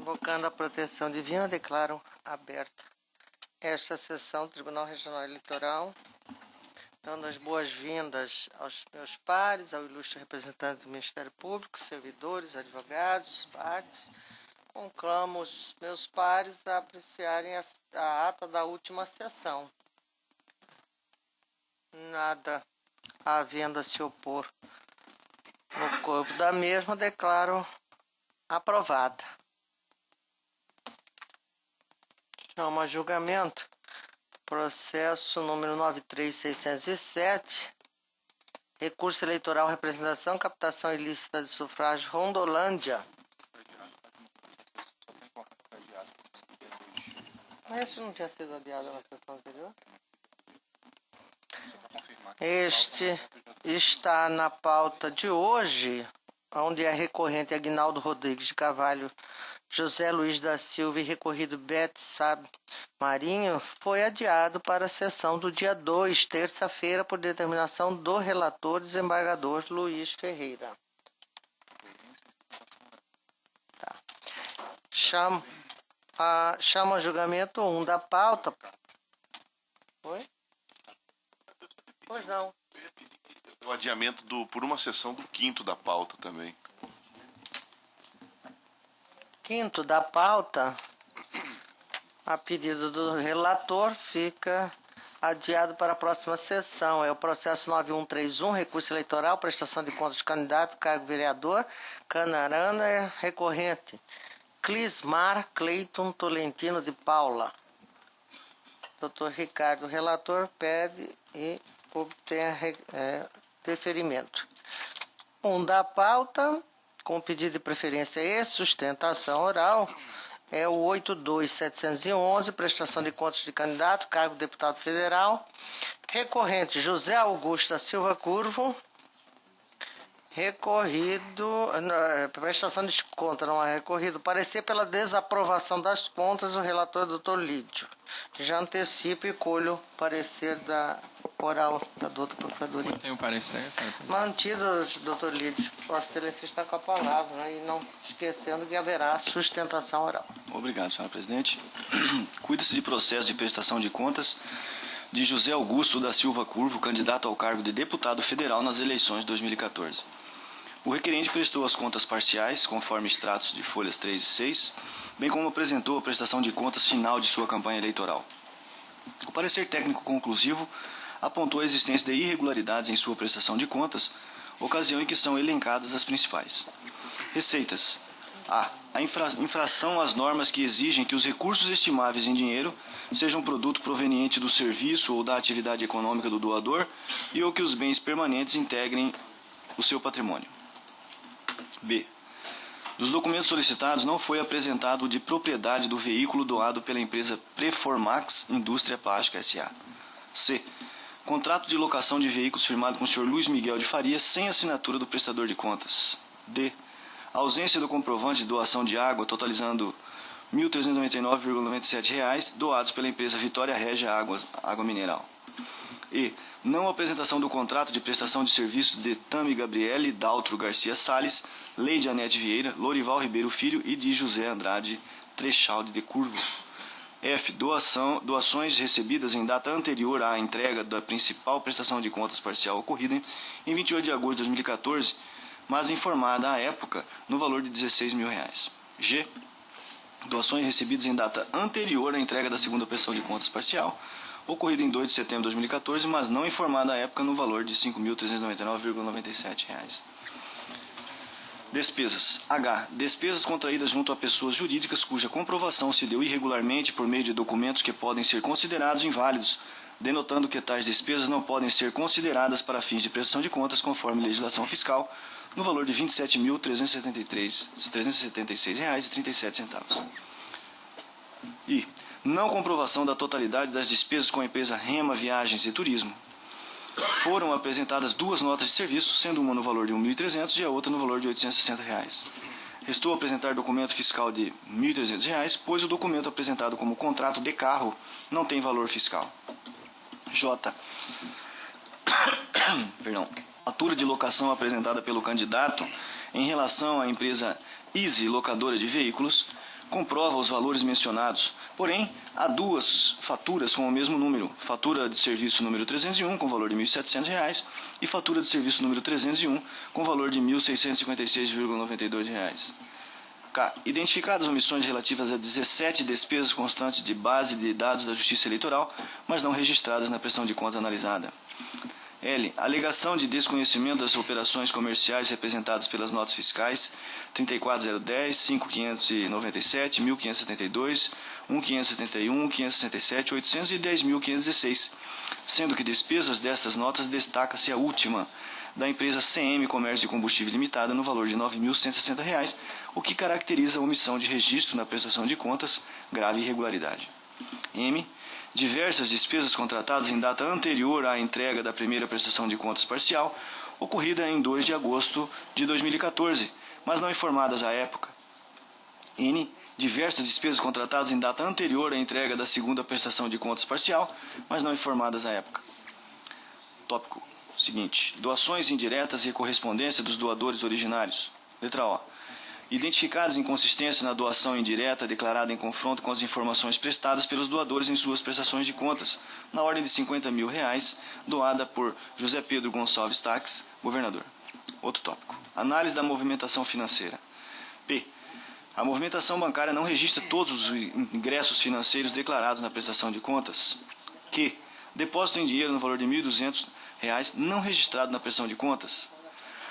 Invocando a proteção divina, declaro aberta esta sessão do Tribunal Regional Eleitoral, dando as boas-vindas aos meus pares, ao ilustre representante do Ministério Público, servidores, advogados, partes. Conclamo os meus pares a apreciarem a ata da última sessão. Nada havendo a se opor no corpo da mesma, declaro aprovada. Chamo a julgamento processo número 93607, recurso eleitoral, representação, captação ilícita de sufrágio, Rondolândia. Mas esse não tinha sido adiado na sessão anterior? Este está na pauta de hoje, onde é recorrente Aguinaldo Rodrigues de Carvalho, José Luiz da Silva e recorrido Bete Sab Marinho, foi adiado para a sessão do dia 2, terça-feira, por determinação do relator desembargador Luiz Ferreira. Tá. Chamo a julgamento 1 da pauta. Oi? Pois não. O adiamento por uma sessão do 5º da pauta também. 5º da pauta, a pedido do relator, fica adiado para a próxima sessão. É o processo 9131, recurso eleitoral, prestação de contas de candidato, cargo vereador, Canarana, recorrente Clismar Cleiton Tolentino de Paula. Dr. Ricardo, relator, pede e obtém deferimento. 1 da pauta, com pedido de preferência e sustentação oral, é o 82711, prestação de contas de candidato, cargo de deputado federal, recorrente José Augusto da Silva Curvo, recorrido, prestação de conta, não é recorrido, parecer pela desaprovação das contas, o relator doutor Lídio. Já antecipo e colho o parecer da oral da doutora Procuradoria. Tem o parecer, senhor? Mantido, doutor Lídio. Vossa Excelência está com a palavra, né? E não esquecendo que haverá sustentação oral. Obrigado, senhora presidente. Cuida-se de processo de prestação de contas de José Augusto da Silva Curvo, candidato ao cargo de deputado federal nas eleições de 2014. O requerente prestou as contas parciais, conforme extratos de folhas 3 e 6, bem como apresentou a prestação de contas final de sua campanha eleitoral. O parecer técnico conclusivo apontou a existência de irregularidades em sua prestação de contas, ocasião em que são elencadas as principais. Receitas. A infração às normas que exigem que os recursos estimáveis em dinheiro sejam produto proveniente do serviço ou da atividade econômica do doador e ou que os bens permanentes integrem o seu patrimônio. B. Dos documentos solicitados, não foi apresentado o de propriedade do veículo doado pela empresa Preformax Indústria Plástica S.A. C. Contrato de locação de veículos firmado com o senhor Luiz Miguel de Faria sem assinatura do prestador de contas. D. Ausência do comprovante de doação de água, totalizando R$ 1.399,97 doados pela empresa Vitória Régia Água Mineral. E. Não apresentação do contrato de prestação de serviços de Tami Gabriele Daltro Garcia Salles, Leide Anete Vieira, Lorival Ribeiro Filho e de José Andrade Trechalde de Curvo. F. Doações recebidas em data anterior à entrega da principal prestação de contas parcial ocorrida em 28 de agosto de 2014, mas informada à época no valor de R$ 16 mil. G. Doações recebidas em data anterior à entrega da segunda prestação de contas parcial, ocorrido em 2 de setembro de 2014, mas não informada à época no valor de R$ 5.399,97. Despesas. H. Despesas contraídas junto a pessoas jurídicas cuja comprovação se deu irregularmente por meio de documentos que podem ser considerados inválidos, denotando que tais despesas não podem ser consideradas para fins de prestação de contas conforme legislação fiscal, no valor de R$ 27.376,37. I. Não comprovação da totalidade das despesas com a empresa Rema Viagens e Turismo. Foram apresentadas 2 notas de serviço, sendo uma no valor de R$ 1.300 e a outra no valor de R$ 860. Restou apresentar documento fiscal de R$ 1.300, pois o documento apresentado como contrato de carro não tem valor fiscal. J. Fatura de locação apresentada pelo candidato em relação à empresa Easy Locadora de Veículos comprova os valores mencionados, porém, há duas faturas com o mesmo número, fatura de serviço número 301, com valor de R$ 1.700, e fatura de serviço número 301, com valor de R$ 1.656,92. K. Identificadas omissões relativas a 17 despesas constantes de base de dados da Justiça Eleitoral, mas não registradas na prestação de contas analisada. L. Alegação de desconhecimento das operações comerciais representadas pelas notas fiscais 34010, 5597, 1572, 1571, 1567, 800 e 10.516, sendo que despesas destas notas destaca-se a última, da empresa CM Comércio de Combustível Limitada, no valor de R$ 9.160, o que caracteriza a omissão de registro na prestação de contas, grave irregularidade. M. Diversas despesas contratadas em data anterior à entrega da primeira prestação de contas parcial, ocorrida em 2 de agosto de 2014, mas não informadas à época. N. Diversas despesas contratadas em data anterior à entrega da segunda prestação de contas parcial, mas não informadas à época. Tópico seguinte: doações indiretas e correspondência dos doadores originários. Letra O. Identificadas inconsistências na doação indireta declarada em confronto com as informações prestadas pelos doadores em suas prestações de contas, na ordem de R$ 50 mil, doada por José Pedro Gonçalves Taques, governador. Outro tópico: análise da movimentação financeira. P. A movimentação bancária não registra todos os ingressos financeiros declarados na prestação de contas. Q. Depósito em dinheiro no valor de R$ 1.200 não registrado na prestação de contas.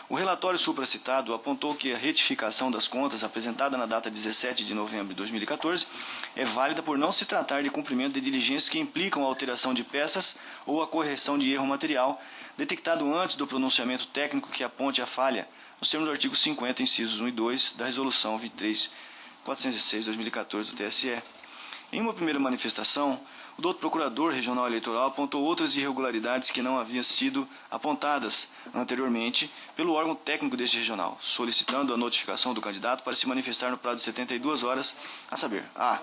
O relatório supracitado apontou que a retificação das contas apresentada na data 17 de novembro de 2014 é válida por não se tratar de cumprimento de diligências que implicam a alteração de peças ou a correção de erro material detectado antes do pronunciamento técnico que aponte a falha, nos termos do artigo 50, incisos 1 e 2 da Resolução 23.406/2014 do TSE. Em uma primeira manifestação, o doutor Procurador Regional Eleitoral apontou outras irregularidades que não haviam sido apontadas anteriormente pelo órgão técnico deste regional, solicitando a notificação do candidato para se manifestar no prazo de 72 horas, a saber: A.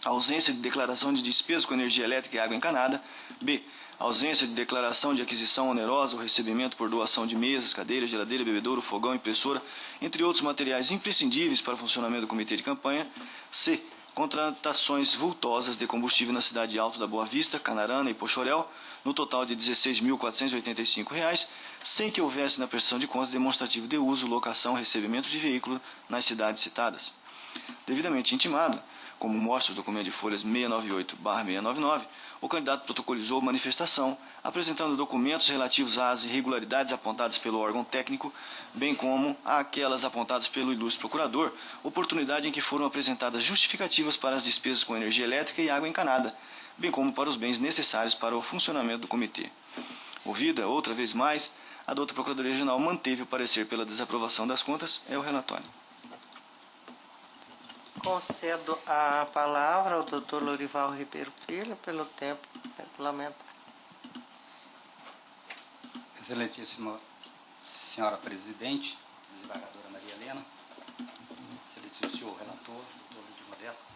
Ausência de declaração de despesas com energia elétrica e água encanada. B. Ausência de declaração de aquisição onerosa ou recebimento por doação de mesas, cadeiras, geladeira, bebedouro, fogão, impressora, entre outros materiais imprescindíveis para o funcionamento do comitê de campanha. C. Contratações vultosas de combustível na cidade de Alto da Boa Vista, Canarana e Poxoréu, no total de R$ 16.485, sem que houvesse na prestação de contas demonstrativo de uso, locação, recebimento de veículo nas cidades citadas. Devidamente intimado, como mostra o documento de folhas 698/699, o candidato protocolizou manifestação, apresentando documentos relativos às irregularidades apontadas pelo órgão técnico, bem como àquelas apontadas pelo ilustre procurador, oportunidade em que foram apresentadas justificativas para as despesas com energia elétrica e água encanada, bem como para os bens necessários para o funcionamento do comitê. Ouvida, outra vez mais, a doutora Procuradoria Regional manteve o parecer pela desaprovação das contas. É o relatório. Concedo a palavra ao doutor Lorival Ribeiro Filho pelo tempo regulamentar. Excelentíssima senhora presidente, desembargadora Maria Helena, excelentíssimo senhor relator, doutor Lídio Modesto,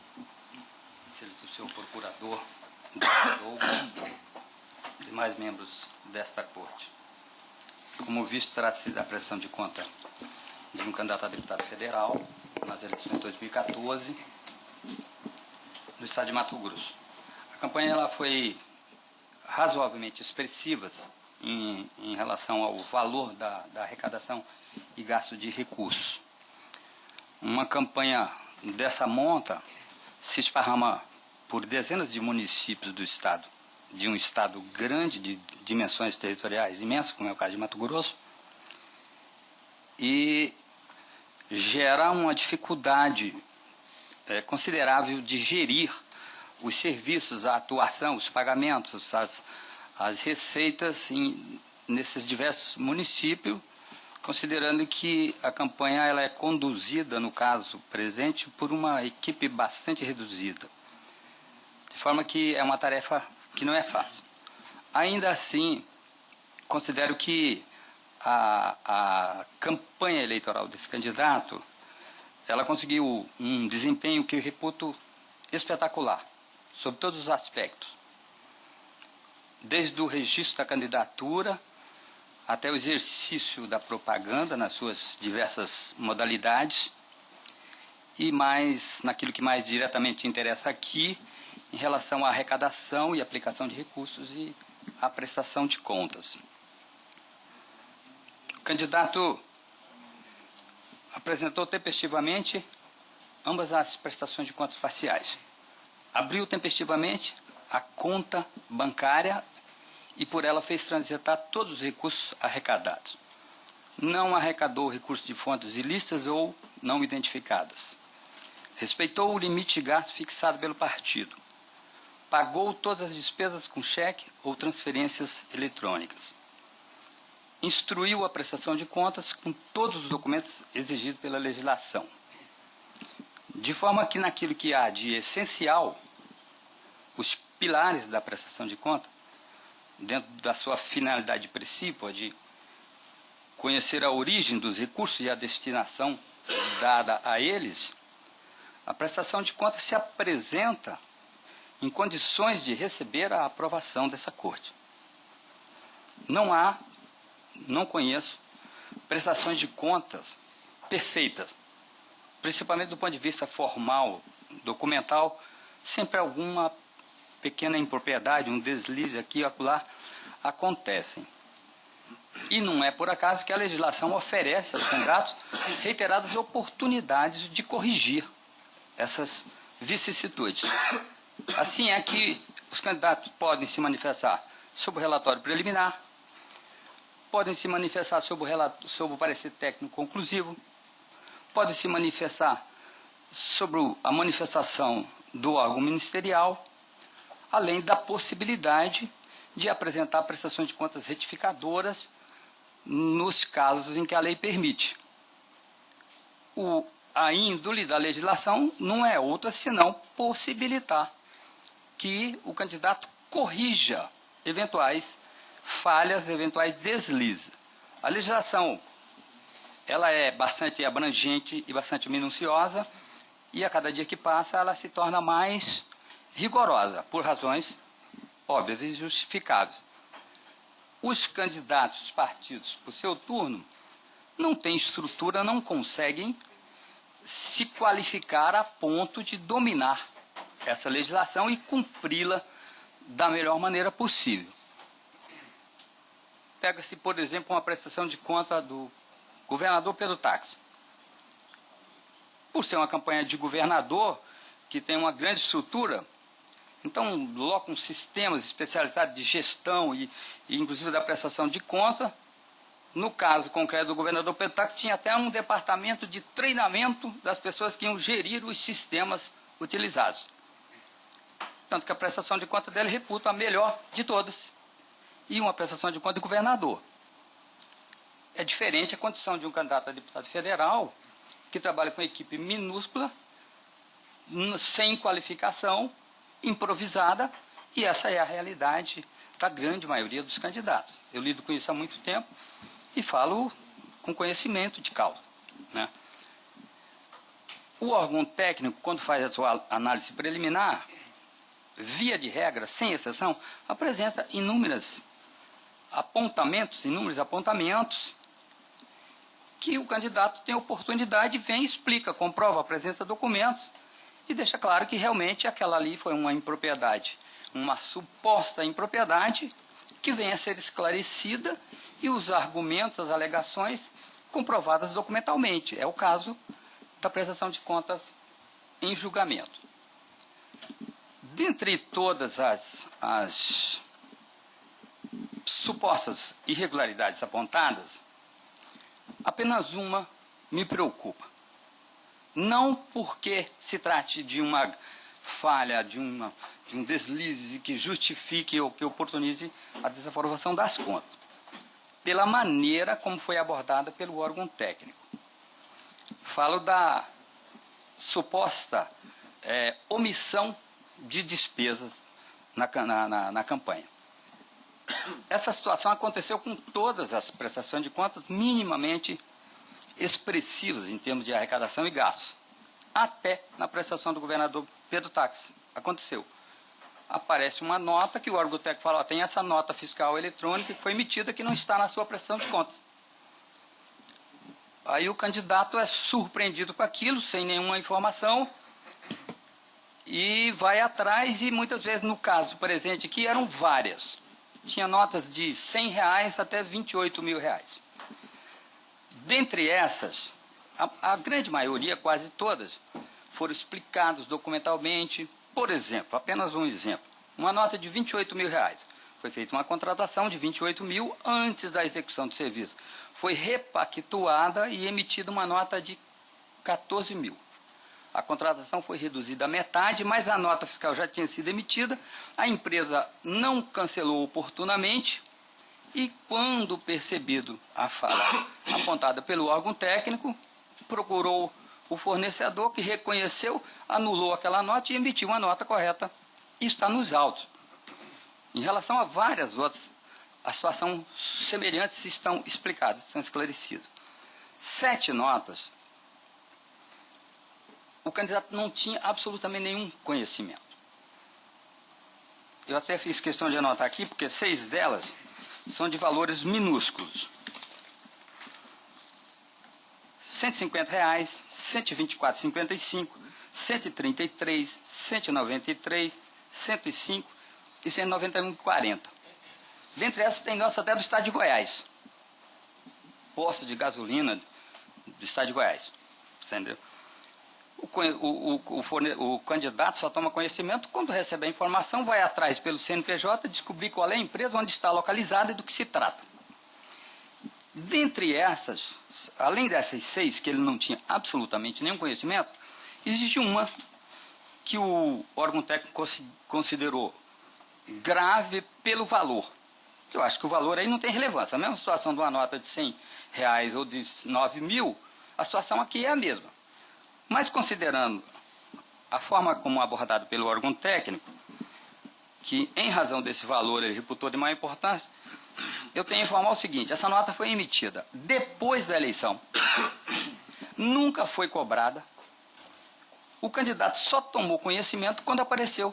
excelentíssimo senhor procurador, doutor Douglas, demais membros desta corte. Como visto, trata-se da prestação de conta de um candidato a deputado federal nas eleições de 2014 no estado de Mato Grosso. A campanha ela foi razoavelmente expressiva em relação ao valor da arrecadação e gasto de recursos. Uma campanha dessa monta se esparrama por dezenas de municípios do estado, de um estado grande, de dimensões territoriais imensas, como é o caso de Mato Grosso, e gera uma dificuldade considerável de gerir os serviços, a atuação, os pagamentos, as receitas nesses diversos municípios, considerando que a campanha ela é conduzida, no caso presente, por uma equipe bastante reduzida. De forma que é uma tarefa que não é fácil. Ainda assim, considero que a campanha eleitoral desse candidato, ela conseguiu um desempenho que eu reputo espetacular, sob todos os aspectos. Desde o registro da candidatura até o exercício da propaganda nas suas diversas modalidades e mais naquilo que mais diretamente interessa aqui, em relação à arrecadação e aplicação de recursos e à prestação de contas. O candidato apresentou tempestivamente ambas as prestações de contas parciais. Abriu tempestivamente a conta bancária e por ela fez transitar todos os recursos arrecadados. Não arrecadou recursos de fontes ilícitas ou não identificadas. Respeitou o limite de gasto fixado pelo partido. Pagou todas as despesas com cheque ou transferências eletrônicas. Instruiu a prestação de contas com todos os documentos exigidos pela legislação. De forma que naquilo que há de essencial, os pilares da prestação de conta, dentro da sua finalidade de princípio, de conhecer a origem dos recursos e a destinação dada a eles, a prestação de contas se apresenta em condições de receber a aprovação dessa Corte. Não conheço prestações de contas perfeitas, principalmente do ponto de vista formal, documental, sempre alguma pequena impropriedade, um deslize aqui e acolá acontecem. E não é por acaso que a legislação oferece aos candidatos reiteradas oportunidades de corrigir essas vicissitudes. Assim é que os candidatos podem se manifestar sobre o relatório preliminar, podem se manifestar sobre o parecer técnico conclusivo, podem se manifestar sobre a manifestação do órgão ministerial, além da possibilidade de apresentar prestações de contas retificadoras nos casos em que a lei permite. A índole da legislação não é outra senão possibilitar que o candidato corrija eventuais falhas, eventuais deslizes. A legislação ela é bastante abrangente e bastante minuciosa e a cada dia que passa ela se torna mais rigorosa, por razões óbvias e justificáveis. Os candidatos, os partidos, por seu turno, não têm estrutura, não conseguem se qualificar a ponto de dominar essa legislação e cumpri-la da melhor maneira possível. Pega-se, por exemplo, uma prestação de conta do governador Pedro Táxi. Por ser uma campanha de governador, que tem uma grande estrutura, então colocam sistemas especializados de gestão e inclusive da prestação de conta. No caso concreto do governador Pedro Táxi, tinha até um departamento de treinamento das pessoas que iam gerir os sistemas utilizados. Tanto que a prestação de conta dele reputa a melhor de todas. E uma prestação de conta de governador. É diferente a condição de um candidato a deputado federal que trabalha com equipe minúscula, sem qualificação, improvisada, e essa é a realidade da grande maioria dos candidatos. Eu lido com isso há muito tempo e falo com conhecimento de causa, né? O órgão técnico, quando faz a sua análise preliminar, via de regra, sem exceção, apresenta inúmeros apontamentos que o candidato tem oportunidade, vem, explica, comprova, apresenta documentos e deixa claro que realmente aquela ali foi uma impropriedade, uma suposta impropriedade que vem a ser esclarecida e os argumentos, as alegações comprovadas documentalmente. É o caso da prestação de contas em julgamento. Dentre todas as supostas irregularidades apontadas, apenas uma me preocupa. Não porque se trate de uma falha, de um deslize que justifique ou que oportunize a desaprovação das contas, pela maneira como foi abordada pelo órgão técnico. Falo da suposta omissão de despesas na campanha. Essa situação aconteceu com todas as prestações de contas minimamente expressivas em termos de arrecadação e gastos. Até na prestação do governador Pedro Táxi aconteceu. Aparece uma nota que o órgão técnico fala, tem essa nota fiscal eletrônica que foi emitida que não está na sua prestação de contas. Aí o candidato é surpreendido com aquilo, sem nenhuma informação, e vai atrás, e muitas vezes, no caso presente aqui, eram várias. Tinha notas de R$100 até R$28.000. Dentre essas, a grande maioria, quase todas, foram explicados documentalmente. Por exemplo, apenas um exemplo, uma nota de R$28.000. Foi feita uma contratação de R$28.000 antes da execução do serviço. Foi repactuada e emitida uma nota de R$14.000. A contratação foi reduzida à metade, mas a nota fiscal já tinha sido emitida, a empresa não cancelou oportunamente e, quando percebido a falha apontada pelo órgão técnico, procurou o fornecedor, que reconheceu, anulou aquela nota e emitiu uma nota correta. Isso está nos autos. Em relação a várias outras, a situação semelhantes estão explicadas, estão esclarecidas. 7 notas, o candidato não tinha absolutamente nenhum conhecimento. Eu até fiz questão de anotar aqui, porque 6 delas são de valores minúsculos. R$150, R$124,55, R$133, R$193, R$105 e R$191,40. Dentre essas tem notas até do estado de Goiás. Posto de gasolina do estado de Goiás. Entendeu? O candidato só toma conhecimento quando recebe a informação, vai atrás pelo CNPJ, descobrir qual é a empresa, onde está localizada e do que se trata. Dentre essas, além dessas 6 que ele não tinha absolutamente nenhum conhecimento, existe uma que o órgão técnico considerou grave pelo valor. Eu acho que o valor aí não tem relevância. A mesma situação de uma nota de R$100 ou de 9.000, a situação aqui é a mesma. Mas considerando a forma como abordado pelo órgão técnico, que em razão desse valor ele reputou de maior importância, eu tenho que informar o seguinte: essa nota foi emitida depois da eleição, nunca foi cobrada, o candidato só tomou conhecimento quando apareceu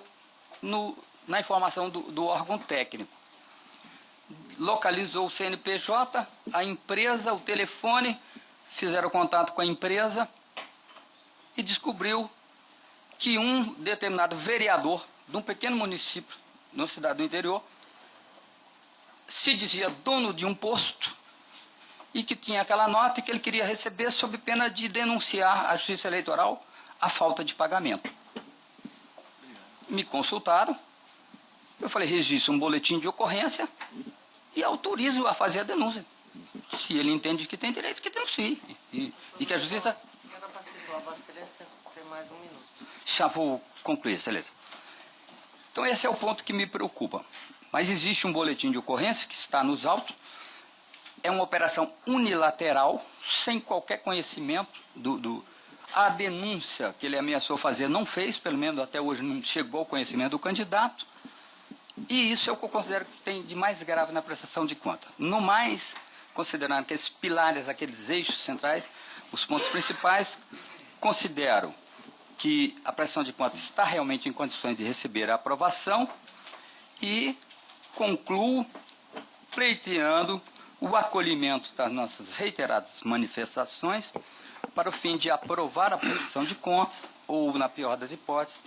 na informação do órgão técnico. Localizou o CNPJ, a empresa, o telefone, fizeram contato com a empresa e descobriu que um determinado vereador de um pequeno município, numa cidade do interior, se dizia dono de um posto e que tinha aquela nota e que ele queria receber sob pena de denunciar à Justiça Eleitoral a falta de pagamento. Me consultaram, eu falei: registre um boletim de ocorrência e autorize-o a fazer a denúncia. Se ele entende que tem direito, que denuncie. E que a Justiça... Tem mais um minuto. Já vou concluir, excelência. Então esse é o ponto que me preocupa. Mas existe um boletim de ocorrência que está nos autos. É uma operação unilateral, sem qualquer conhecimento A denúncia que ele ameaçou fazer não fez, pelo menos até hoje não chegou ao conhecimento do candidato. E isso é o que eu considero que tem de mais grave na prestação de conta. No mais, considerando aqueles pilares, aqueles eixos centrais, os pontos principais, considero que a prestação de contas está realmente em condições de receber a aprovação e concluo pleiteando o acolhimento das nossas reiteradas manifestações para o fim de aprovar a prestação de contas ou, na pior das hipóteses,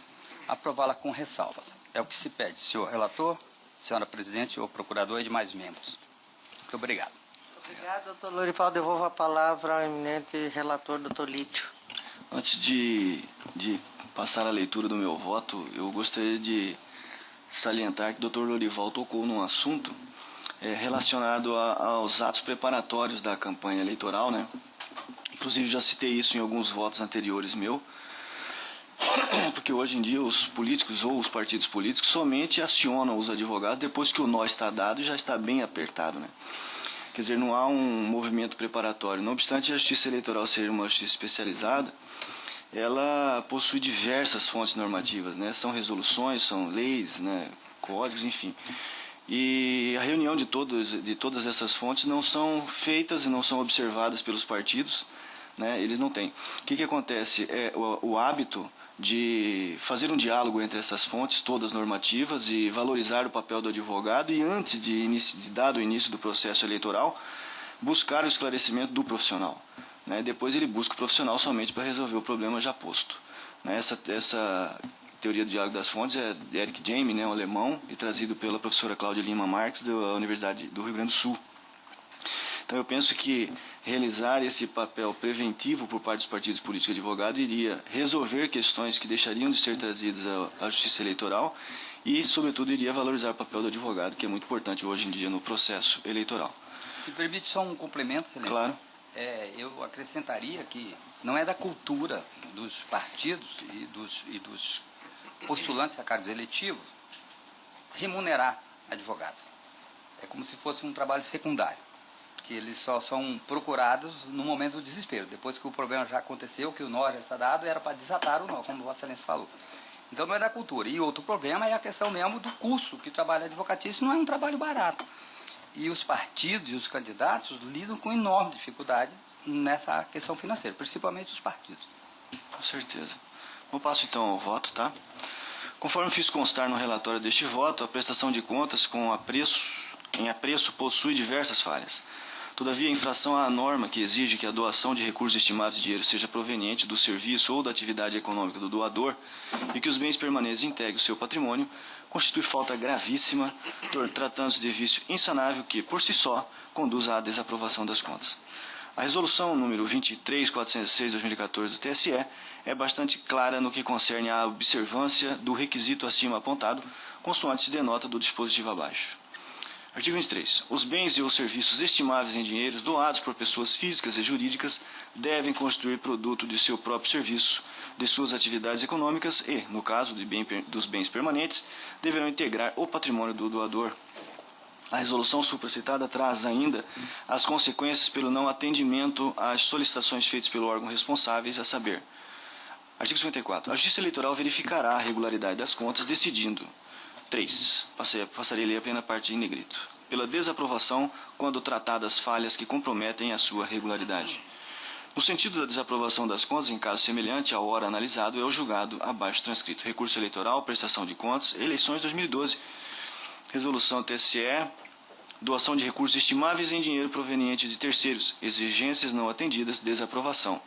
aprová-la com ressalvas. É o que se pede, senhor relator, senhora presidente, senhor procurador e demais membros. Muito obrigado. Obrigado, doutor Lorival. Devolvo a palavra ao eminente relator, doutor Lítio. Antes de passar a leitura do meu voto, eu gostaria de salientar que o doutor Lorival tocou num assunto relacionado aos atos preparatórios da campanha eleitoral, né? Inclusive já citei isso em alguns votos anteriores meu, porque hoje em dia os políticos ou os partidos políticos somente acionam os advogados depois que o nó está dado e já está bem apertado, né? Quer dizer, não há um movimento preparatório. Não obstante a Justiça Eleitoral ser uma justiça especializada, ela possui diversas fontes normativas, né? São resoluções, são leis, né? Códigos, enfim. E a reunião de todas essas fontes não são feitas e não são observadas pelos partidos, né? Eles não têm. O que acontece? É o hábito de fazer um diálogo entre essas fontes todas normativas e valorizar o papel do advogado e, antes de dado o início do processo eleitoral, buscar o esclarecimento do profissional. né? Depois ele busca o profissional somente para resolver o problema já posto. Né? Essa teoria do diálogo das fontes é de Eric Jaime, né, um alemão, e trazido pela professora Cláudia Lima Marques, da Universidade do Rio Grande do Sul. Então eu penso que realizar esse papel preventivo por parte dos partidos políticos e advogados iria resolver questões que deixariam de ser trazidas à justiça eleitoral e, sobretudo, iria valorizar o papel do advogado, que é muito importante hoje em dia no processo eleitoral. Se permite só um complemento, Excelência? Claro. Eu acrescentaria que não é da cultura dos partidos e dos postulantes a cargos eletivos remunerar advogado. É como se fosse um trabalho secundário, que eles só são procurados no momento do desespero. Depois que o problema já aconteceu, que o nó já está dado, era para desatar o nó, como Vossa Excelência falou. Então não é da cultura. E outro problema é a questão mesmo do custo que o trabalho advocatício não é um trabalho barato. E os partidos e os candidatos lidam com enorme dificuldade nessa questão financeira, principalmente os partidos. Com certeza. Eu passo então ao voto, tá? Conforme fiz constar no relatório deste voto, a prestação de contas em apreço possui diversas falhas. Todavia, a infração à norma que exige que a doação de recursos estimados de dinheiro seja proveniente do serviço ou da atividade econômica do doador e que os bens permanentes integrem o seu patrimônio, constitui falta gravíssima, tratando-se de vício insanável que, por si só, conduz à desaprovação das contas. A resolução número 23406/2014 do TSE é bastante clara no que concerne à observância do requisito acima apontado, consoante se denota do dispositivo abaixo. Artigo 23. Os bens e os serviços estimáveis em dinheiros doados por pessoas físicas e jurídicas devem constituir produto de seu próprio serviço, de suas atividades econômicas e, no caso dos bens permanentes, deverão integrar o patrimônio do doador. A resolução supracitada traz ainda as consequências pelo não atendimento às solicitações feitas pelo órgão responsável, a saber. Artigo 54. A Justiça Eleitoral verificará a regularidade das contas, decidindo 3. Passarei a ler apenas a parte em negrito. Pela desaprovação, quando tratadas falhas que comprometem a sua regularidade. No sentido da desaprovação das contas, em caso semelhante ao ora analisado, é o julgado abaixo transcrito. Recurso eleitoral, prestação de contas, eleições 2012. Resolução TSE, doação de recursos estimáveis em dinheiro provenientes de terceiros, exigências não atendidas, desaprovação.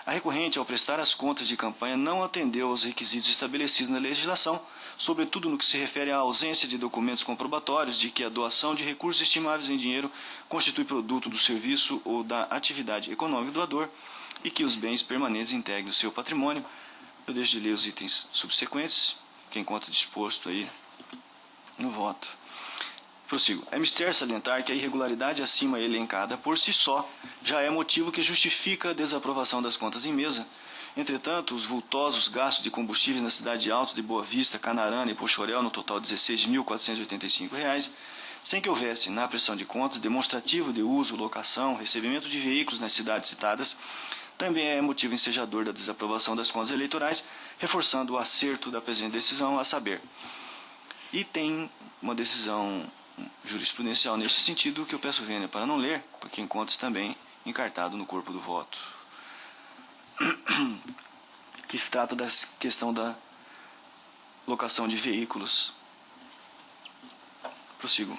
A recorrente, ao prestar as contas de campanha, não atendeu aos requisitos estabelecidos na legislação, sobretudo no que se refere à ausência de documentos comprobatórios de que a doação de recursos estimáveis em dinheiro constitui produto do serviço ou da atividade econômica do doador e que os bens permanentes integrem o seu patrimônio. Eu deixo de ler os itens subsequentes, que encontra disposto aí no voto. Prossigo. É mister salientar que a irregularidade acima elencada por si só já é motivo que justifica a desaprovação das contas em mesa. Entretanto, os vultosos gastos de combustíveis na cidade de Alto de Boa Vista, Canarana e Poxorel, no total R$ 16.485, sem que houvesse, na prestação de contas, demonstrativo de uso, locação, recebimento de veículos nas cidades citadas, também é motivo ensejador da desaprovação das contas eleitorais, reforçando o acerto da presente decisão, a saber. E tem uma decisão jurisprudencial neste sentido que eu peço vênia para não ler, porque encontra-se também encartado no corpo do voto, que se trata da questão da locação de veículos. Prossigo.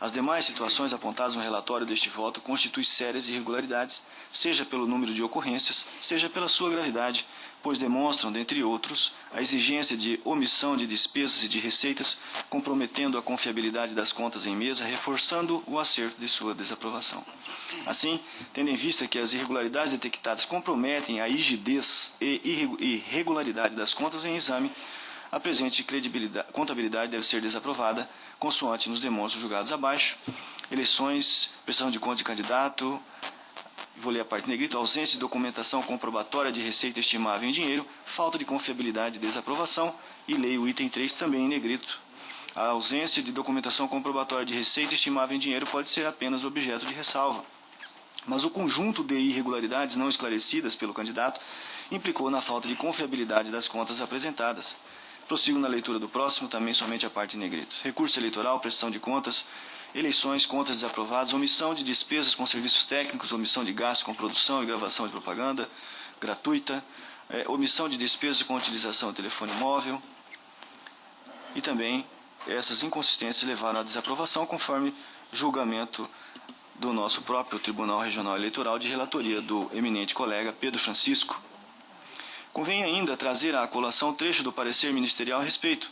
As demais situações apontadas no relatório deste voto constituem sérias irregularidades, seja pelo número de ocorrências, seja pela sua gravidade, pois demonstram, dentre outros, a exigência de omissão de despesas e de receitas, comprometendo a confiabilidade das contas em mesa, reforçando o acerto de sua desaprovação. Assim, tendo em vista que as irregularidades detectadas comprometem a rigidez e irregularidade das contas em exame, a presente contabilidade deve ser desaprovada, consoante nos demonstros julgados abaixo. Eleições, prestação de contas de candidato, vou ler a parte negrita, ausência de documentação comprobatória de receita estimável em dinheiro, falta de confiabilidade e desaprovação, e leio o item 3 também em negrito. A ausência de documentação comprobatória de receita estimável em dinheiro pode ser apenas objeto de ressalva. Mas o conjunto de irregularidades não esclarecidas pelo candidato implicou na falta de confiabilidade das contas apresentadas. Prossigo na leitura do próximo, também somente a parte em negrito. Recurso eleitoral, prestação de contas, eleições, contas desaprovadas, omissão de despesas com serviços técnicos, omissão de gastos com produção e gravação de propaganda gratuita, omissão de despesas com utilização de telefone móvel. E também essas inconsistências levaram à desaprovação conforme julgamento do nosso próprio Tribunal Regional Eleitoral de relatoria do eminente colega Pedro Francisco. Convém ainda trazer à colação trecho do parecer ministerial a respeito,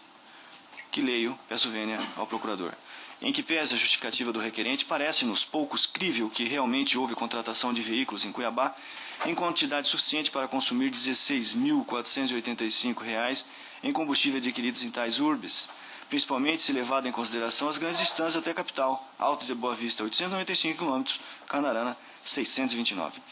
que leio, peço vênia ao procurador. Em que pese a justificativa do requerente, parece-nos poucos crível que realmente houve contratação de veículos em Cuiabá em quantidade suficiente para consumir R$ 16.485 em combustível adquiridos em tais urbes, principalmente se levado em consideração as grandes distâncias até a capital, Alto de Boa Vista, 895 km, Canarana, 629.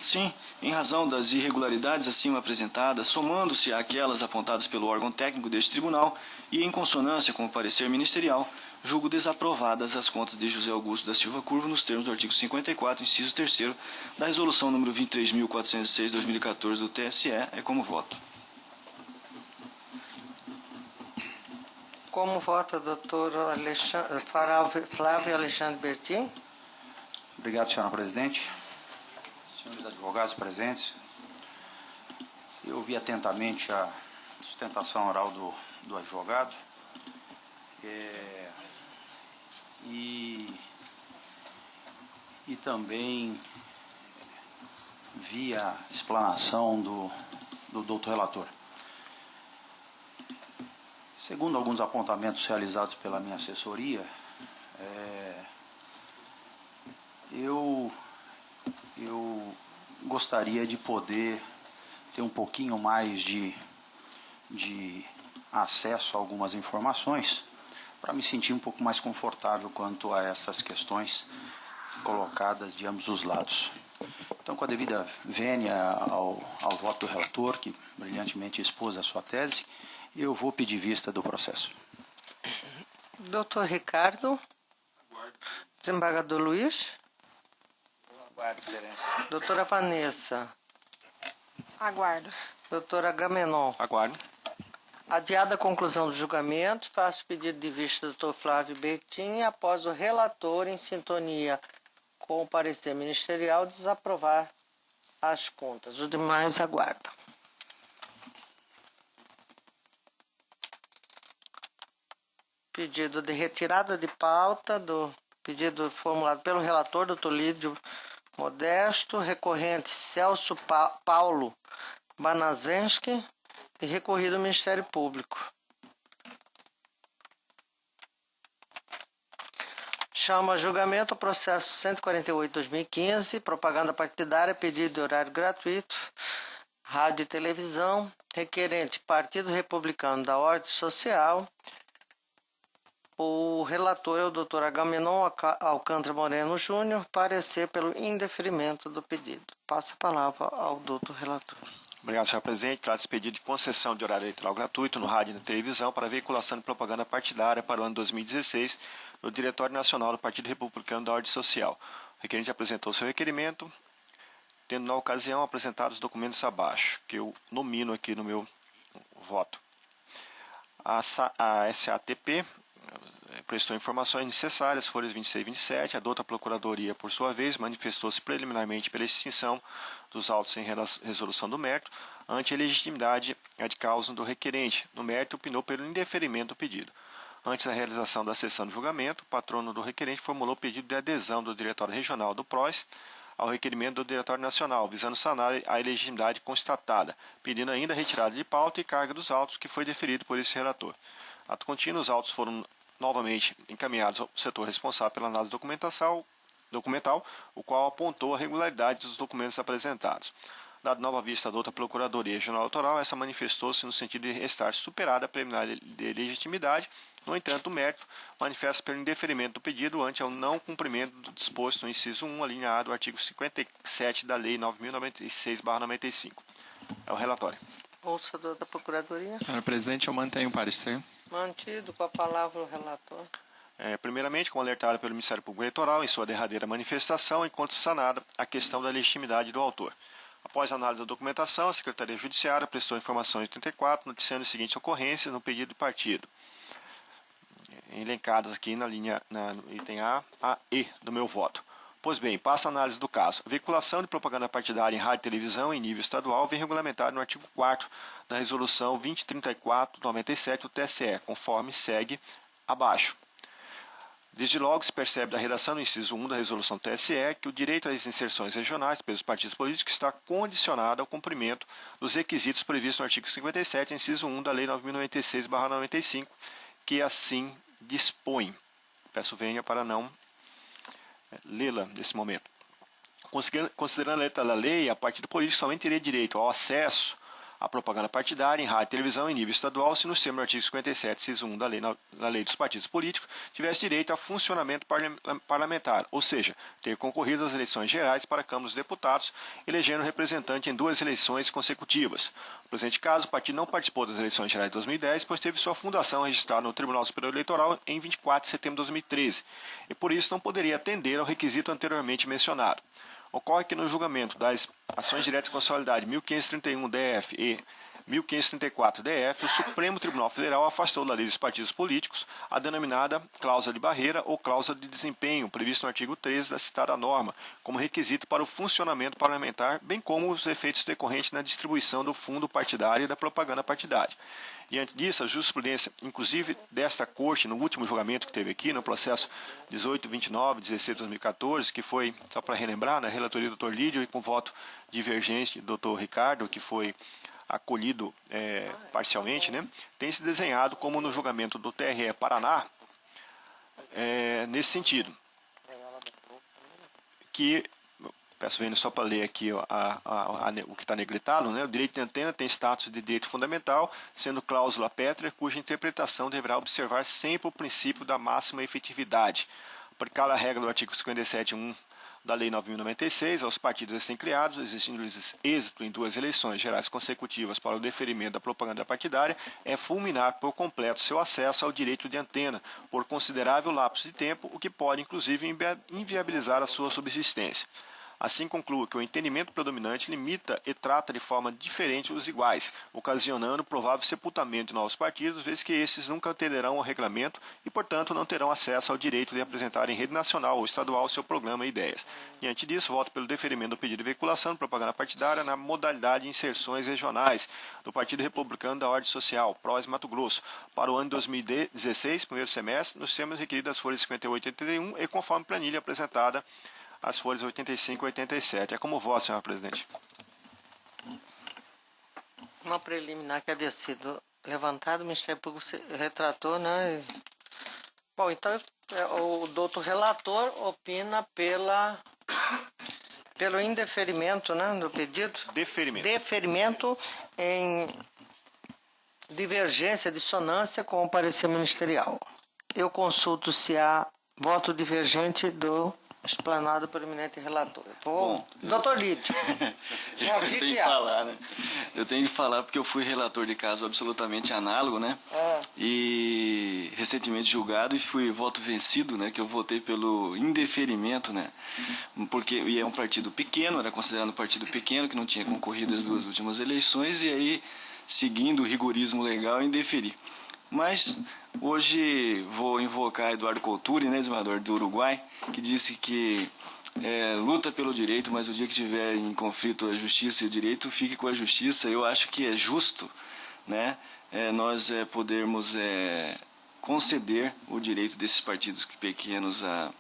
Sim, em razão das irregularidades acima apresentadas, somando-se àquelas apontadas pelo órgão técnico deste tribunal e em consonância com o parecer ministerial, julgo desaprovadas as contas de José Augusto da Silva Curvo nos termos do artigo 54, inciso 3º da resolução número 23.406/2014 do TSE, é como voto. Como vota, doutor Flávio Alexandre Bertin? Obrigado, senhora presidente. Senhores advogados presentes, eu ouvi atentamente a sustentação oral do advogado e também vi a explanação do doutor relator. Segundo alguns apontamentos realizados pela minha assessoria, eu gostaria de poder ter um pouquinho mais de acesso a algumas informações para me sentir um pouco mais confortável quanto a essas questões colocadas de ambos os lados. Então, com a devida vênia ao voto do relator, que brilhantemente expôs a sua tese, eu vou pedir vista do processo. Doutor Ricardo? Desembargador Luiz? Aguardo, excelência. Doutora Vanessa? Aguardo. Doutora Agamenon? Aguardo. Adiada a conclusão do julgamento, faço pedido de vista do doutor Flávio Bertin após o relator, em sintonia com o parecer ministerial, desaprovar as contas. Os demais aguardam. Pedido de retirada de pauta do pedido formulado pelo relator, doutor Lídio Modesto, recorrente Celso Paulo Banazensky e recorrido ao Ministério Público. Chama a julgamento o processo 148/2015, propaganda partidária, pedido de horário gratuito, rádio e televisão, requerente Partido Republicano da Ordem Social. O relator é o Dr. Agamenon Alcântara Moreno Júnior, parecer pelo indeferimento do pedido. Passo a palavra ao doutor relator. Obrigado, senhor presidente. Trata-se de pedido de concessão de horário eleitoral gratuito no rádio e na televisão para veiculação de propaganda partidária para o ano 2016 no Diretório Nacional do Partido Republicano da Ordem Social. O requerente apresentou seu requerimento, tendo na ocasião apresentado os documentos abaixo, que eu nomino aqui no meu voto. A SATP prestou informações necessárias, folhas 26 e 27. A douta Procuradoria, por sua vez, manifestou-se preliminarmente pela extinção dos autos em resolução do mérito, ante a legitimidade de causa do requerente. No mérito, opinou pelo indeferimento do pedido. Antes da realização da sessão de julgamento, o patrono do requerente formulou pedido de adesão do Diretório Regional do PROS ao requerimento do Diretório Nacional, visando sanar a ilegitimidade constatada, pedindo ainda a retirada de pauta e carga dos autos que foi deferido por esse relator. Ato contínuo, os autos foram novamente encaminhados ao setor responsável pela análise documental, o qual apontou a regularidade dos documentos apresentados. Dado nova vista a douta Procuradoria Regional Eleitoral, essa manifestou-se no sentido de restar superada a preliminar de legitimidade. No entanto, o mérito manifesta pelo indeferimento do pedido ante ao não cumprimento do disposto no inciso 1, alínea A do artigo 57 da Lei 9.096/95. É o relatório. Ouça a doutora Procuradoria. Senhora presidente, eu mantenho o parecer. Mantido, com a palavra o relator. Primeiramente, como alertado pelo Ministério Público Eleitoral em sua derradeira manifestação, enquanto sanada a questão da legitimidade do autor. Após a análise da documentação, a Secretaria Judiciária prestou informações 84, noticiando as seguintes ocorrências no pedido de partido, elencadas aqui no item A E do meu voto. Pois bem, passa a análise do caso. A veiculação de propaganda partidária em rádio e televisão em nível estadual vem regulamentada no artigo 4º da Resolução 2034/97 do TSE, conforme segue abaixo. Desde logo se percebe da redação do inciso 1 da resolução do TSE que o direito às inserções regionais pelos partidos políticos está condicionado ao cumprimento dos requisitos previstos no artigo 57, inciso 1 da Lei 9.096/95, que assim dispõe. Peço venha para não lê-la nesse momento. Considerando a letra da lei, a partido político somente teria direito ao acesso à propaganda partidária em rádio e televisão em nível estadual se, nos termos do artigo 57, inciso 1 da lei dos partidos políticos, tivesse direito a funcionamento parlamentar, ou seja, ter concorrido às eleições gerais para a Câmara dos Deputados, elegendo representante em 2 eleições consecutivas. No presente caso, o partido não participou das eleições gerais de 2010, pois teve sua fundação registrada no Tribunal Superior Eleitoral em 24 de setembro de 2013, e por isso não poderia atender ao requisito anteriormente mencionado. Ocorre que no julgamento das ações diretas de constitucionalidade 1531-DF e 1534-DF, o Supremo Tribunal Federal afastou da lei dos partidos políticos a denominada cláusula de barreira ou cláusula de desempenho, prevista no artigo 13 da citada norma, como requisito para o funcionamento parlamentar, bem como os efeitos decorrentes na distribuição do fundo partidário e da propaganda partidária. Diante disso, a jurisprudência, inclusive desta Corte, no último julgamento que teve aqui, no processo 1829-16/2014, que foi, só para relembrar, na relatoria do Dr. Lídio e com voto divergente do Dr. Ricardo, que foi acolhido parcialmente, né, tem se desenhado como no julgamento do TRE Paraná, nesse sentido, que, peço vendo só para ler aqui ó, o que está negritado, né, o direito de antena tem status de direito fundamental, sendo cláusula pétrea, cuja interpretação deverá observar sempre o princípio da máxima efetividade. Aplicada a regra do artigo 57.1 da Lei 9.096 aos partidos assim criados, existindo-lhes êxito em 2 eleições gerais consecutivas para o deferimento da propaganda partidária, é fulminar por completo seu acesso ao direito de antena, por considerável lapso de tempo, o que pode, inclusive, inviabilizar a sua subsistência. Assim conclui que o entendimento predominante limita e trata de forma diferente os iguais, ocasionando provável sepultamento de novos partidos, vez que esses nunca atenderão ao regulamento e, portanto, não terão acesso ao direito de apresentar em rede nacional ou estadual seu programa e ideias. Diante disso, voto pelo deferimento do pedido de veiculação de propaganda partidária na modalidade de inserções regionais do Partido Republicano da Ordem Social, PROS Mato Grosso, para o ano de 2016, primeiro semestre, nos termos requeridos das folhas 58 e 81 e conforme planilha apresentada as folhas 85 e 87. É como voto, senhor presidente. Uma preliminar que havia sido levantada, o Ministério Público se retratou, né? Bom, então o doutor relator opina pelo indeferimento, né, do pedido? Deferimento. Deferimento em divergência, dissonância com o parecer ministerial. Eu consulto se há voto divergente do explanado pelo eminente relator. Bom, doutor Lídio, já vi que há. Falar, né? Eu tenho que falar porque eu fui relator de caso absolutamente análogo, né? E recentemente julgado e fui voto vencido, né? Que eu votei pelo indeferimento, né? E é um partido pequeno, era considerado um partido pequeno que não tinha concorrido às 2 últimas eleições e aí, seguindo o rigorismo legal, indeferi. Mas hoje vou invocar Eduardo Couture, né, desembargador do Uruguai, que disse que luta pelo direito, mas o dia que estiver em conflito a justiça e o direito, fique com a justiça. Eu acho que é justo, né, nós podermos conceder o direito desses partidos pequenos a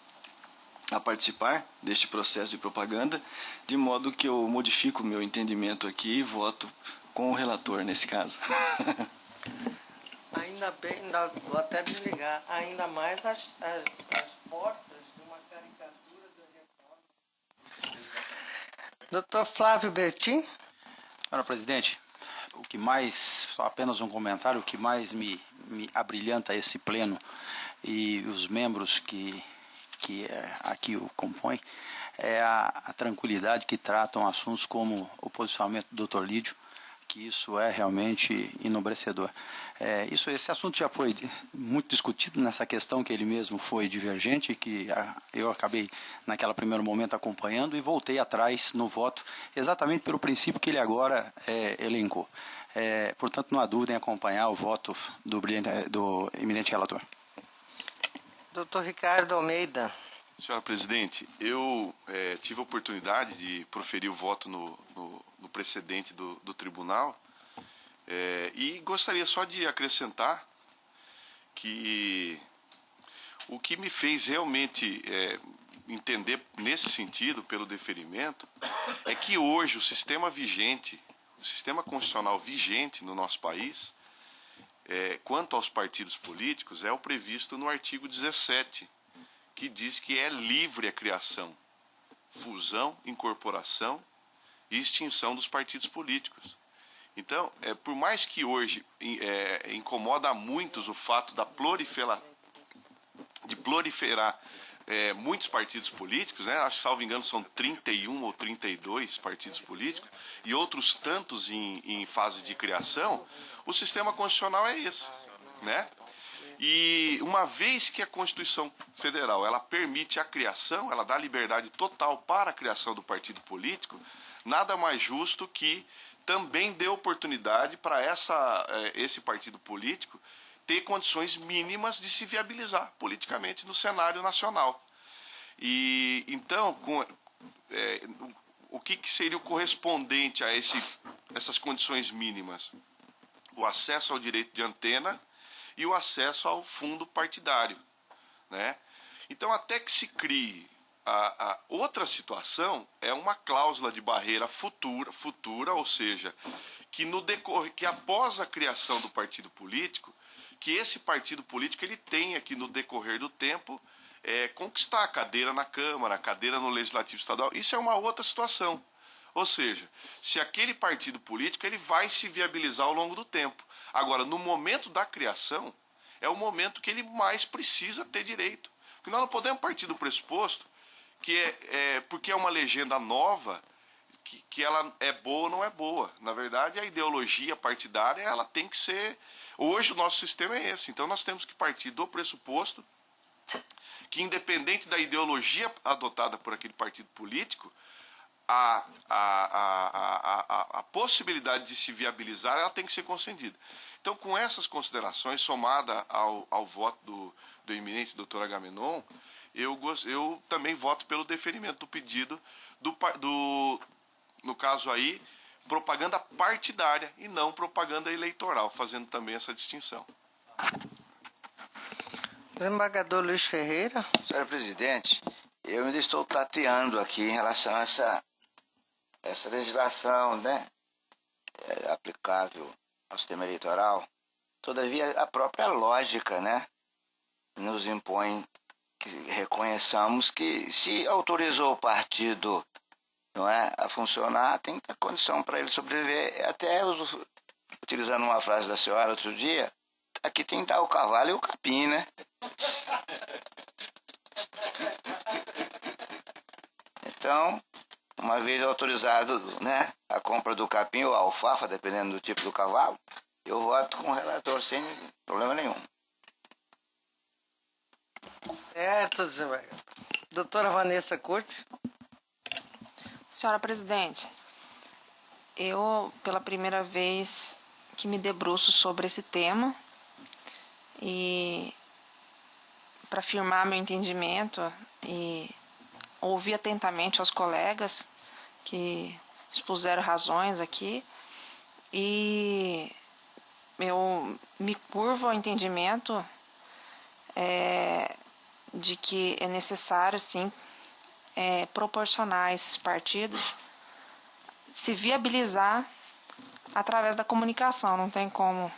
participar deste processo de propaganda, de modo que eu modifico o meu entendimento aqui e voto com o relator nesse caso. Ainda bem, vou até desligar, ainda mais as portas de uma caricatura da reforma. Doutor Flávio Bertin. Senhora presidente, o que mais, só apenas um comentário, o que mais me abrilhanta esse pleno e os membros que aqui o compõem é a tranquilidade que tratam assuntos como o posicionamento do Dr. Lídio, que isso é realmente enobrecedor. Esse assunto já foi muito discutido nessa questão que ele mesmo foi divergente, que eu acabei naquele primeiro momento acompanhando e voltei atrás no voto, exatamente pelo princípio que ele agora elencou. Portanto, não há dúvida em acompanhar o voto do eminente relator. Doutor Ricardo Almeida. Senhora presidente, eu tive a oportunidade de proferir o voto no precedente do tribunal e gostaria só de acrescentar que O que me fez realmente entender nesse sentido, pelo deferimento, é que hoje o sistema vigente, o sistema constitucional vigente no nosso país, quanto aos partidos políticos, é o previsto no artigo 17, que diz que é livre a criação, fusão, incorporação e extinção dos partidos políticos. Então, por mais que hoje incomoda a muitos o fato de proliferar muitos partidos políticos, né? Acho que, salvo engano, são 31 ou 32 partidos políticos, e outros tantos em fase de criação, o sistema constitucional é esse, né? E uma vez que a Constituição Federal ela permite a criação, ela dá liberdade total para a criação do partido político, nada mais justo que também dê oportunidade para esse partido político ter condições mínimas de se viabilizar politicamente no cenário nacional. E então, o que seria o correspondente a essas condições mínimas? O acesso ao direito de antena e o acesso ao fundo partidário, né? Então, até que se crie a outra situação, é uma cláusula de barreira futura, ou seja, que após a criação do partido político, que esse partido político ele tenha que, no decorrer do tempo, conquistar a cadeira na Câmara, a cadeira no Legislativo Estadual. Isso é uma outra situação. Ou seja, se aquele partido político ele vai se viabilizar ao longo do tempo. Agora, no momento da criação, é o momento que ele mais precisa ter direito. Porque nós não podemos partir do pressuposto que porque é uma legenda nova, que ela é boa ou não é boa. Na verdade, a ideologia partidária ela tem que ser... Hoje o nosso sistema é esse. Então nós temos que partir do pressuposto que, independente da ideologia adotada por aquele partido político, a possibilidade de se viabilizar ela tem que ser concedida. Então, com essas considerações, somada ao voto do eminente doutor Agamenon, eu também voto pelo deferimento do pedido no caso aí, propaganda partidária e não propaganda eleitoral, fazendo também essa distinção. Desembargador Luiz Ferreira. Senhor presidente, eu ainda estou tateando aqui em relação a essa legislação, né, aplicável ao sistema eleitoral. Todavia, a própria lógica, né, nos impõe que reconheçamos que se autorizou o partido, não é, a funcionar, tem que ter condição para ele sobreviver. Até utilizando uma frase da senhora outro dia, aqui tem que dar o cavalo e o capim, né? Então, uma vez autorizado, né, a compra do capim ou a alfafa, dependendo do tipo do cavalo, eu voto com o relator sem problema nenhum. Certo, desembargador. Doutora Vanessa Curti. Senhora presidente, eu, pela primeira vez que me debruço sobre esse tema, e para firmar meu entendimento e ouvir atentamente aos colegas que expuseram razões aqui, e eu me curvo ao entendimento de que é necessário, sim, proporcionar a esses partidos se viabilizar através da comunicação. Não tem como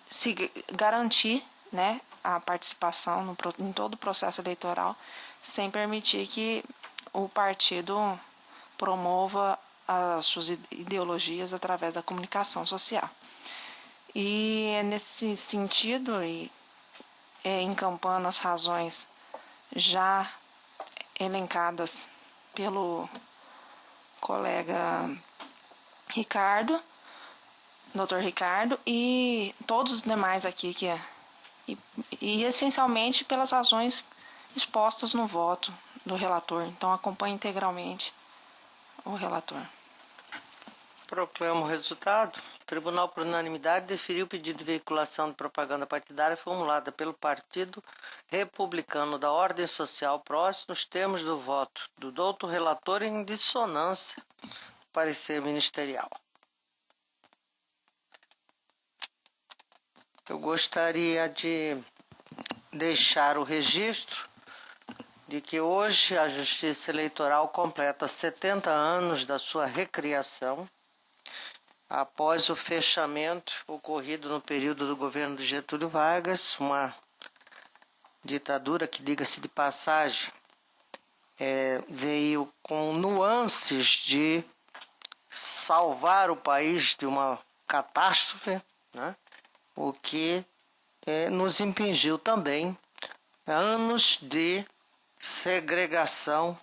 se garantir, né, a participação em todo o processo eleitoral sem permitir que o partido promova as suas ideologias através da comunicação social. E é nesse sentido, e encampando as razões já elencadas pelo colega Ricardo, doutor Ricardo, e todos os demais aqui, e essencialmente pelas razões expostas no voto do relator. Então, acompanhe integralmente o relator. Proclamo o resultado. O Tribunal, por unanimidade, deferiu o pedido de veiculação de propaganda partidária formulada pelo Partido Republicano da Ordem Social PROS nos termos do voto do doutor relator em dissonância do parecer ministerial. Eu gostaria de deixar o registro de que hoje a Justiça Eleitoral completa 70 anos da sua recriação, após o fechamento ocorrido no período do governo de Getúlio Vargas, uma ditadura que, diga-se de passagem, veio com nuances de salvar o país de uma catástrofe, né? O que nos impingiu também anos de segregação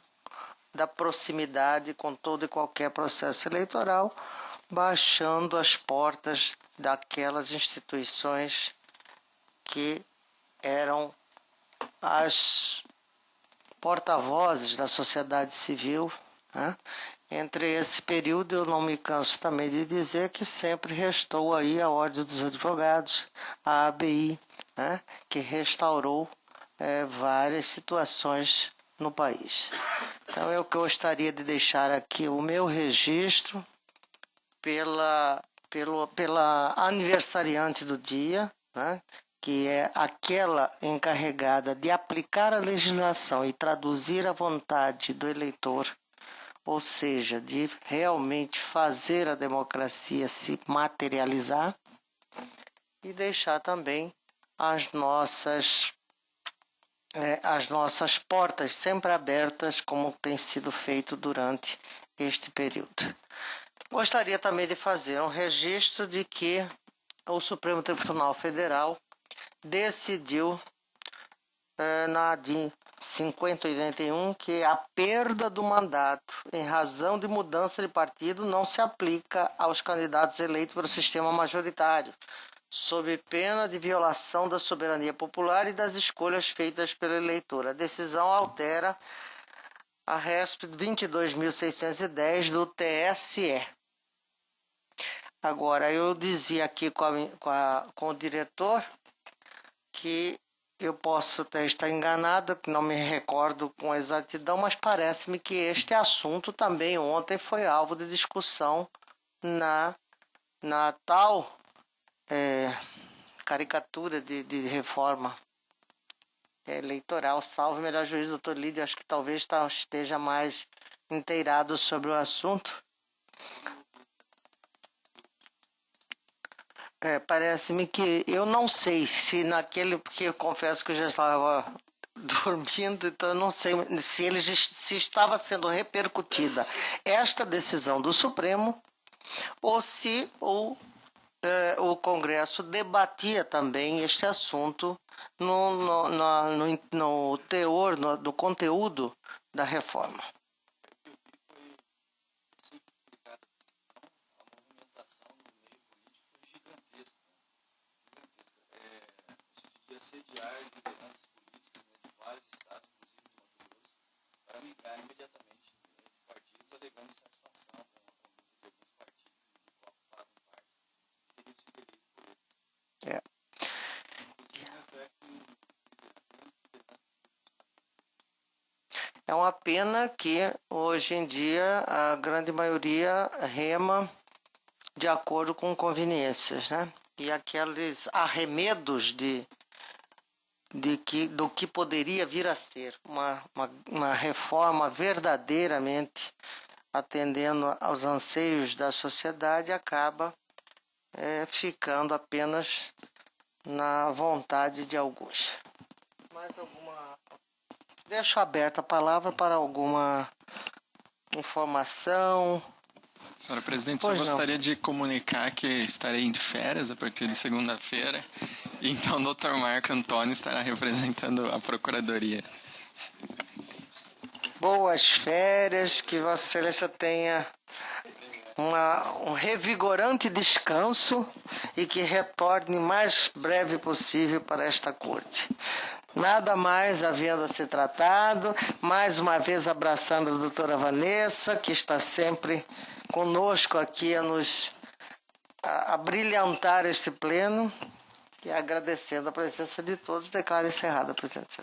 da proximidade com todo e qualquer processo eleitoral, baixando as portas daquelas instituições que eram as porta-vozes da sociedade civil, né? Entre esse período, eu não me canso também de dizer que sempre restou aí a Ordem dos Advogados, a ABI, né? Que restaurou várias situações no país. Então, eu gostaria de deixar aqui o meu registro pela aniversariante do dia, né? Que é aquela encarregada de aplicar a legislação e traduzir a vontade do eleitor, ou seja, de realmente fazer a democracia se materializar, e deixar também as nossas portas sempre abertas, como tem sido feito durante este período. Gostaria também de fazer um registro de que o Supremo Tribunal Federal decidiu na ADI 5081 que a perda do mandato em razão de mudança de partido não se aplica aos candidatos eleitos pelo sistema majoritário, sob pena de violação da soberania popular e das escolhas feitas pelo eleitor. A decisão altera a RESP 22.610 do TSE. Agora, eu dizia aqui com o diretor que eu posso até estar enganado, que não me recordo com exatidão, mas parece-me que este assunto também ontem foi alvo de discussão na tal caricatura de reforma eleitoral. Salve melhor juiz, doutor Lídio, acho que talvez esteja mais inteirado sobre o assunto. Parece-me que eu não sei se naquele, porque eu confesso que eu já estava dormindo, então eu não sei se estava sendo repercutida esta decisão do Supremo ou se o Congresso debatia também este assunto no teor, do conteúdo da reforma. Sediar lideranças políticas de vários estados, inclusive de Mato Grosso, para migrar imediatamente entre partidos, alegando insatisfação com a conduta de alguns partidos do qual fazem parte, que teriam sido eleitos por eles. É uma pena que hoje em dia a grande maioria rema de acordo com conveniências, né? E aqueles arremedos do que poderia vir a ser uma reforma verdadeiramente atendendo aos anseios da sociedade acaba ficando apenas na vontade de alguns. Mais alguma? Deixo aberta a palavra para alguma informação. Senhora Presidente, Pois só não. gostaria de comunicar que estarei de férias a partir de segunda-feira, e então o Dr. Marco Antônio estará representando a Procuradoria. Boas férias, que Vossa Excelência tenha um revigorante descanso e que retorne o mais breve possível para esta corte. Nada mais havendo a ser tratado, mais uma vez abraçando a doutora Vanessa, que está sempre conosco aqui a brilhantar este pleno, e agradecendo a presença de todos, declaro encerrada a presença.